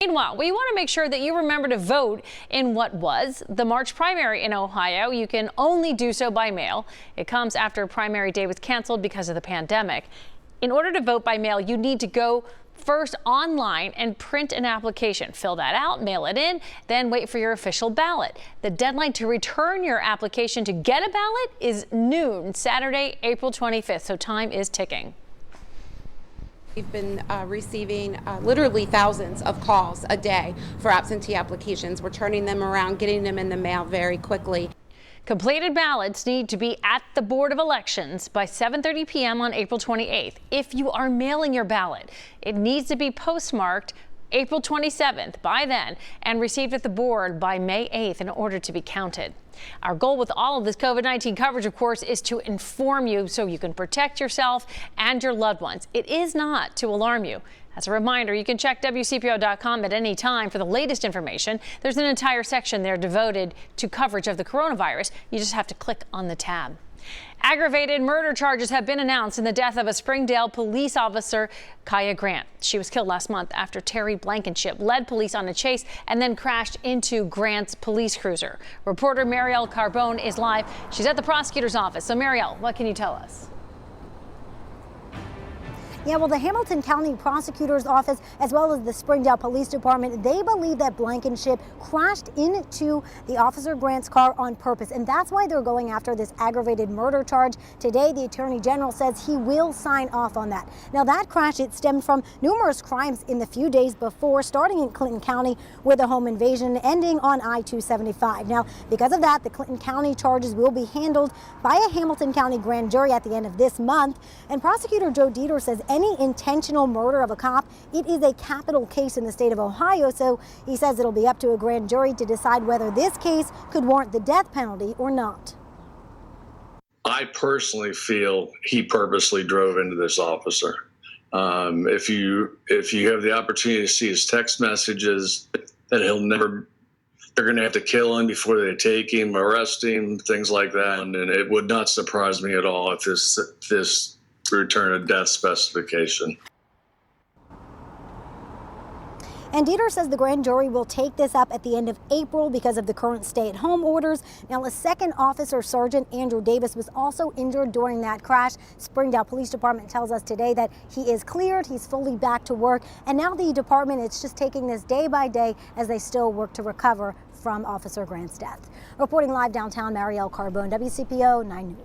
Meanwhile, we want to make sure that you remember to vote in what was the March primary in Ohio. You can only do so by mail. It comes after primary day was canceled because of the pandemic. In order to vote by mail, you need to go first online and print an application. Fill that out, mail it in, then wait for your official ballot. The deadline to return your application to get a ballot is noon, Saturday, April 25th, so time is ticking. We've been receiving literally thousands of calls a day for absentee applications. We're turning them around, getting them in the mail very quickly. Completed ballots need to be at the Board of Elections by 7:30 p.m. on April 28th. If you are mailing your ballot, it needs to be postmarked April 27th by then and received at the board by May 8th in order to be counted. Our goal with all of this COVID-19 coverage, of course, is to inform you so you can protect yourself and your loved ones. It is not to alarm you. As a reminder, you can check WCPO.com at any time for the latest information. There's an entire section there devoted to coverage of the coronavirus. You just have to click on the tab. Aggravated murder charges have been announced in the death of a Springdale police officer, Kaya Grant. She was killed last month after Terry Blankenship led police on a chase and then crashed into Grant's police cruiser. Reporter Marielle Carbone is live. She's at the prosecutor's office. So Marielle, what can you tell us? Yeah, well, the Hamilton County Prosecutor's Office, as well as the Springdale Police Department, they believe that Blankenship crashed into the Officer Grant's car on purpose, and that's why they're going after this aggravated murder charge. Today, the Attorney General says he will sign off on that. Now, that crash, it stemmed from numerous crimes in the few days before, starting in Clinton County with a home invasion, ending on I-275. Now, because of that, the Clinton County charges will be handled by a Hamilton County grand jury at the end of this month, and Prosecutor Joe Dieter says any intentional murder of a cop, it is a capital case in the state of Ohio, so he says it'll be up to a grand jury to decide whether this case could warrant the death penalty or not. I personally feel he purposely drove into this officer. If you have the opportunity to see his text messages, that they're going to have to kill him before they take him, arrest him, things like that. And it would not surprise me at all if this return a death specification. And Dieter says the grand jury will take this up at the end of April because of the current stay-at-home orders. Now, a second officer, Sergeant Andrew Davis, was also injured during that crash. Springdale Police Department tells us today that he is cleared, he's fully back to work, and now the department is just taking this day by day as they still work to recover from Officer Grant's death. Reporting live downtown, Marielle Carbone, WCPO 9 News.